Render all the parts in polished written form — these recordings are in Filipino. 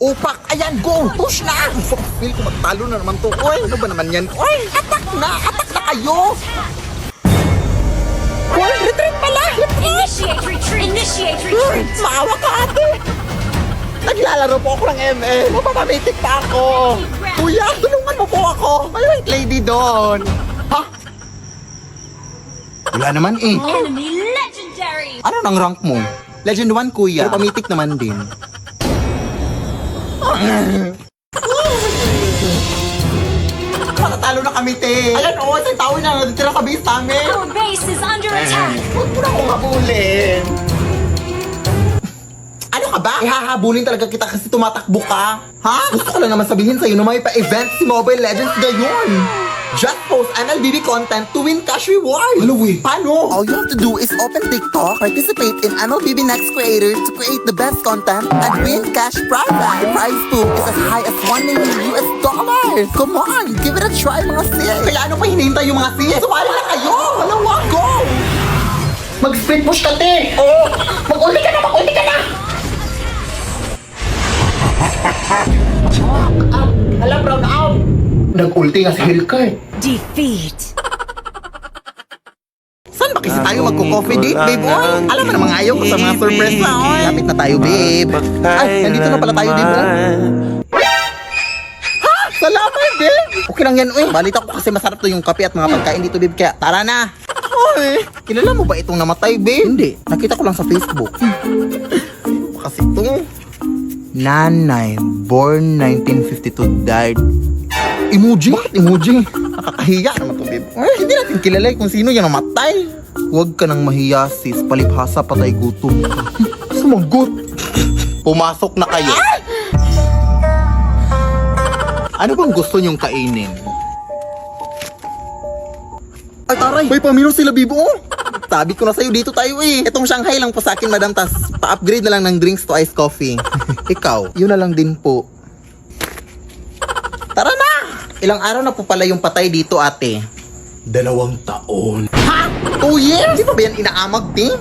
Upak! Ayan, go! Push na! Feel ko magtalo na naman to. Oy, ano ba naman yan? Oy, attack na! Attack na kayo! Oy, retreat pala! Initiate retreat! Initiate retreat! Maawa ka, ate! Naglalaro po ako ng ML. Mapapamitik pa ako. Kuya, tulungan mo po ako. May white lady doon. Ha? Wala naman eh. Enemy legendary! Ano nang rank mo? Legend 1, kuya. Pero pamitik naman din. Matatalo na kami, te. Ayan, oo. Isang tao na natitira sa base namin. Our base is under attack! Huwag mo na akong habulin. Ano ka ba? Ihahabulin talaga kita kasi tumatakbo ka. Ha? Gusto ko lang naman sabihin sa'yo na may pa-event si Mobile Legends ngayon. Just post MLBB content to win cash reward. Ano paano? All you have to do is open TikTok, participate in MLBB Next Creators to create the best content and win cash prize. The prize pool is as high as $1 million. Come on, give it a try mga sis. Kaya ano pa hinihintay yung mga sis? Sumali na kayo! Dalawa, go! Mag-split push ka, te! Oo! Mag-ulti ka na! Mag-ulti ka na! Alam, brown out! Nag-ulti nga si Hellcurt. Defeat! Saan ba kasi tayo magko-coffee date, babe? Oy, alam mo namang ayaw ko sa mga surprise na, oy. Lapit na tayo, babe. Ay, nandito na pala tayo, babe. Ha? Salamat, babe! Okay lang yan, oy. Balita ko kasi masarap to yung kape at mga pagkain dito, babe. Kaya, tara na! Oy, kilala mo ba itong namatay, babe? Hindi. Nakita ko lang sa Facebook. Kasi ito, Nanay, born 1952, died. Emoji? Bakit emoji? Nakakahiya naman to, babe. Ay, hindi natin kilala kung sino yung namatay. Huwag ka nang mahiya, sis. Palibhasa, patay gutom. Sumagot. Pumasok na kayo. Ano bang gusto nyong kainin? Ay, taray! May pamino sila, bibo! Sabi ko na sa'yo, dito tayo eh. Itong Shanghai lang po sa akin, madam. Tas pa-upgrade na lang ng drinks to iced coffee. Ikaw, yun na lang din po. Tara na! Ilang araw na po pala yung patay dito, ate? 2 taon. Ha? 2 years? Di pa ba yan inaamag, te?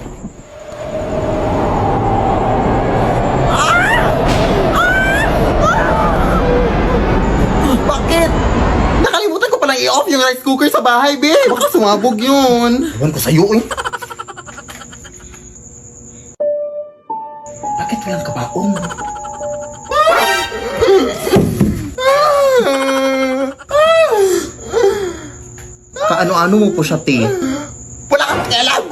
Bakit? Nakalimutan ko palang i-off yung rice cooker sa bahay, babe. Baka sumabog yun. Ewan ko sa'yo, eh. Bakit walang kabaong? Kaano-ano mo po siya, te? Wala kang pakialam!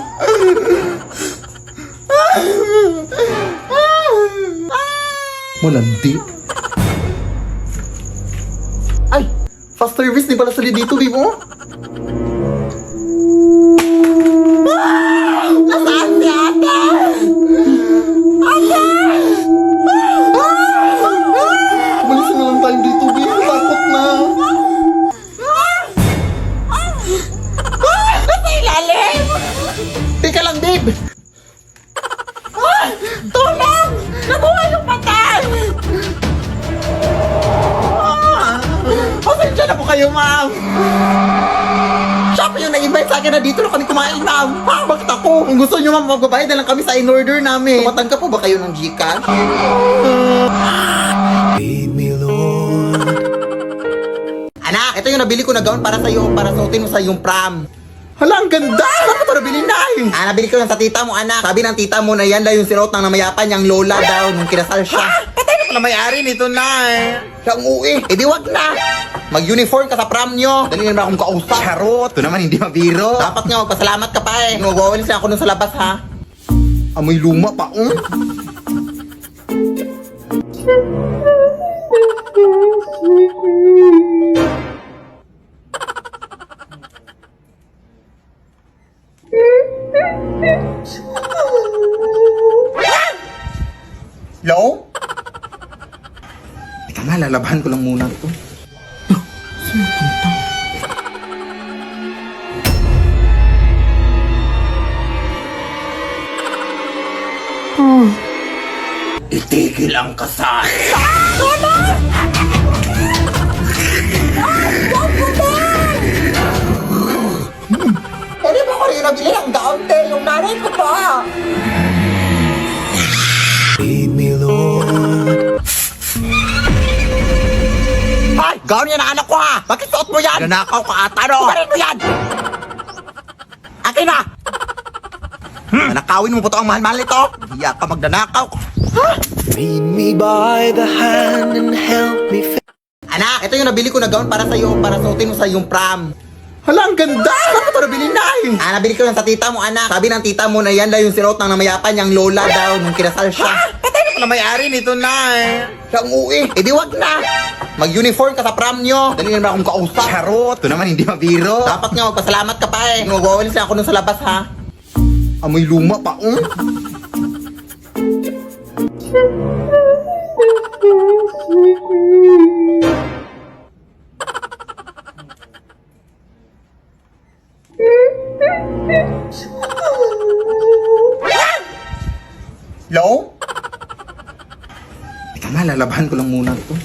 Malandi. Ay! Fast service, di pala sali dito, Bibo? Nasaan si ate? Ate! Umalis na lang tayo dito, Bibo. Takot na. Nasa ilalim! Teka lang, babe! Tulong! Nabuhay yung patay! Pasensya na po kayo, ma'am! Siya pa yung nag-invite sa akin na dito na kami kumain, ma'am! Ha? Bakit ako? Kung gusto nyo, ma'am, magbabayad na lang kami sa in-order namin. Tumatangka po ba kayo ng Gcash? Lead me, Lord. Anak, ito yung nabili ko na gown para sa'yo, para suotin mo sa iyong prom. Hala, ang ganda! Saan mo ito nabili, Nay? Nabili ko lang sa tita mo, anak. Sabi ng tita mo na yan daw yung sinuot ng namayapan niyang lola daw nung kinasal siya. Patay na pala may-ari nito, Nay. Siya ang uwi. E di wag na. Mag-uniform ka sa prom nyo. Dali naman akong kausap. Charot. Ito naman hindi mabiro. Dapat nga magpasalamat ka pa eh. Magwawalis na ako nun sa labas, ha? Amoy luma pa, Hello? Teka nga, lalabahan ko lang muna ito. Itigil ang kasal. Pwede ba ko rin nabili ng gown, te? Yung nanay ko pa. Lead me, Lord. Gawin yan ang anak ko ha! Bakit suot mo yan? Nanakaw ka ata no? Kumarin mo yan! Akin na! Nanakawin mo po to ang mahal-mahal nito? Hiya ka magnanakaw. Lead me by the hand and help me Anak, ito yung nabili ko na gown para sa'yo, para suotin mo sa iyong prom. Hala, ang ganda! Saan mo ito nabili na nabili ko lang sa tita mo, anak. Sabi ng tita mo na yan daw yung sinuot ng namayapan niyang lola daw nung kinasal siya. Patay na pala may-ari nito na Siya ang uwi. Eh di wag na. Mag-uniform ka sa prom nyo. Dali naman akong kausap. Charot. Ito naman hindi mabiro. Dapat nga magpasalamat ka pa eh. Magwawalis lang ako nun sa labas ha. Amoy luma pa. Hello? Teka nga, lalabahan ko lang muna ito.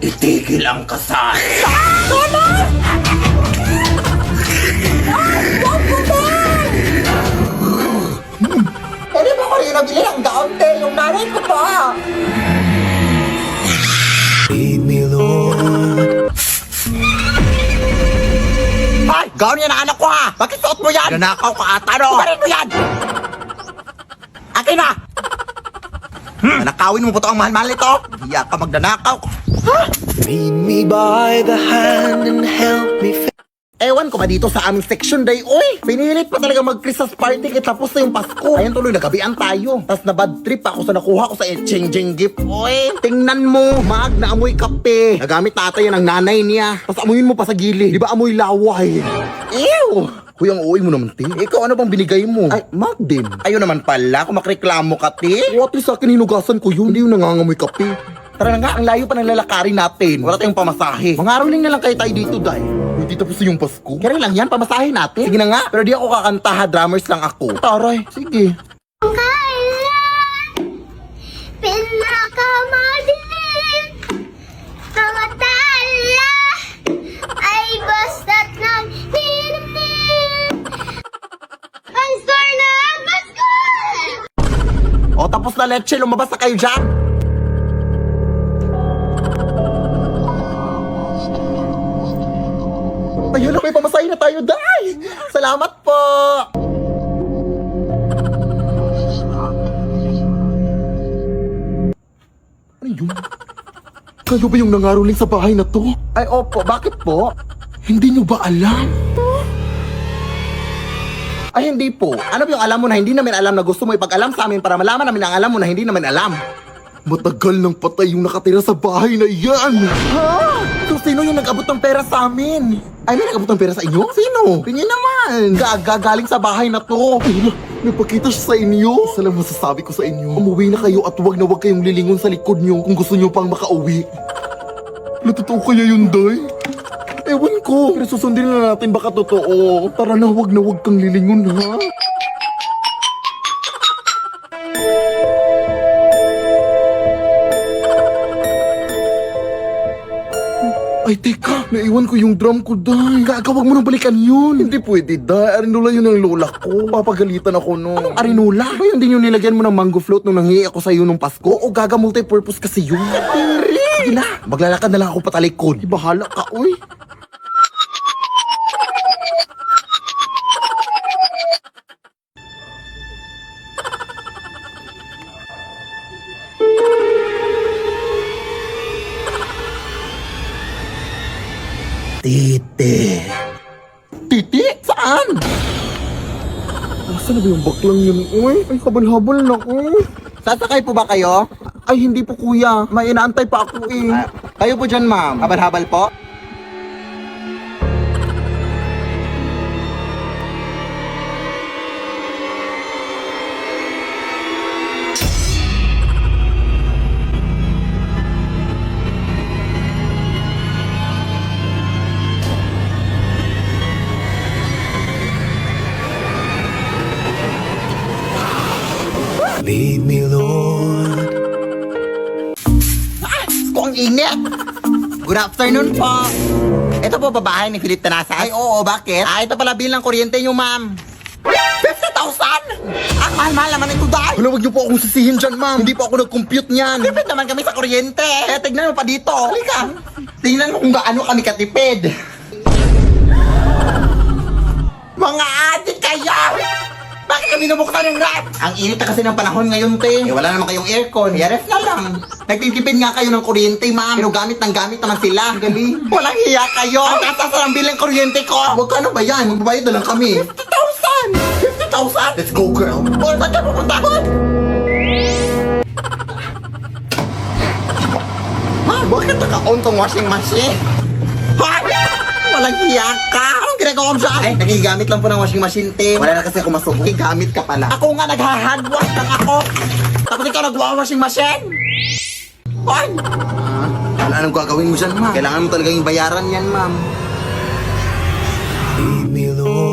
itigil ang kasal. Pwede ba ko rin nabili ng gown, te? Yung nanay ko pa. Lead me, Lord. Ay, gown yan ang anak ko ha! Bakit suot mo yan? Nanakaw ka ata no? Kumarin mo yan! Akin na! Nanakawin mo po to ang mahal-mahal nito? Hiya ka magnanakaw. Lead me by the hand and help me Ewan ko ba dito sa aming section day, uy! Pinilit pa talaga mag-Christmas party kaya tapos na yung Pasko. Ayun tuloy, nagabian tayo. Tapos na bad trip ako sa nakuha ko sa exchanging gift, uy! Tingnan mo, mag na amoy kape. Nagamit tatay yan ng nanay niya. Tapos amuyin mo pa sa gilid. Di ba amoy laway? Ew! Kuya, ang uwi mo naman, te. Ikaw, ano bang binigay mo? Ay, mag din. Ayun naman pala, kung makreklamo ka, te. What sa akin, hinugasan ko yun. Hindi yung nangangamoy kape. Tara na nga, ang layo pa ng lalakarin natin. Wala tayong pamasahe. Mangaroling na lang kayo tayo dito, day. Hindi tapos yung Pasko. Kaya lang yan, pamasahe natin. Sige na nga, pero di ako kakanta ha, drummers lang ako. Taray, sige. Kailan pinakamadilim mga tala ay basta't nang ninimnim ang store na Pasko! O, tapos na leche, lumabas na kayo dyan. Ayun na, may pamasahe na tayo, day. Salamat po. Ano yun? Kayo ba yung nangaroling sa bahay na to? Ay, opo. Bakit po? Hindi nyo ba alam? Ay, hindi po. Ano ba yung alam mo na hindi namin alam na gusto mo ipag-alam sa amin para malaman namin ang alam mo na hindi namin alam? Matagal nang patay yung nakatira sa bahay na yan! Ha? So, sino yung nag-abot ng pera sa amin? Ay, may nag-abot ng pera sa inyo? Sino? Pinyo naman! Galing sa bahay na to! Nagpakita siya sa inyo! Isa lang masasabi ko sa inyo. Umuwi na kayo at huwag na huwag kayong lilingon sa likod nyo kung gusto nyo pang makauwi. Natotoo kaya yun, day? Ewan ko. Pero susundin na natin baka totoo. Tara na, huwag kang lilingon, ha? Ay, teka, naiwan ko yung drum ko, day. Wag mo nang balikan yun. Hindi pwede, day. Arinola yun ang lola ko. Papagalitan ako, no. Anong arinola? Ba yun din yung nilagyan mo ng mango float nung nanghihi ako sa'yo nung Pasko? O gaga multi-purpose kasi yun? Hindi. Sige na, maglalakad na lang ako patalikod. Bahala ka, uy. Titi. Titi? Saan? Nasaan na ba yung baklang yun? Uy, ay habal-habal na ko. Sasakay po ba kayo? Ay, hindi po kuya. May inaantay pa ako eh. Kayo po dyan, ma'am. Habal-habal po? Lead me, Lord. Kung init! Good afternoon po. Ito po babae ni Philip Tanasa. Ay, oo, bakit? Ito pala bill ng kuryente niyo, ma'am. 50,000! Ang mahal-mahal naman ito, dahil. Wala, huwag niyo po akong sisihin dyan, ma'am. Hindi po ako nag-compute niyan. Tipid naman kami sa kuryente. Tignan mo pa dito. Halika. Tingnan mo kung gaano kami katipid. Mga adik kayo! Bakit kami nabuksan ng rap? Ang init na kasi ng panahon ngayon, te. Wala naman kayong aircon. Ref na lang. Nagtitipid nga kayo ng kuryente, ma'am. Pero gamit naman sila. Gali. Walang hiya kayo. Ang tatas ng bill ng kuryente ko. Huwag ka na ba yan? Magbabayad na lang kami. 50,000! 50,000? Let's go, girl. O, saan ka pupunta? Ha? Bakit naka-on tong washing machine? Ha? Walang hiya ka! Anong ginagawa mo siya? Ay, nagigamit lang po ng washing machine, te. Wala na kasi ako masuko. Nagigamit ka pala. Ako nga nagha-handwash lang ako. Tapos ikaw nagwa-washing machine? Ay! Wala nang gagawin mo dyan, ma'am. Kailangan mo talaga yung bayaran yan, ma'am. Lead me, Lord.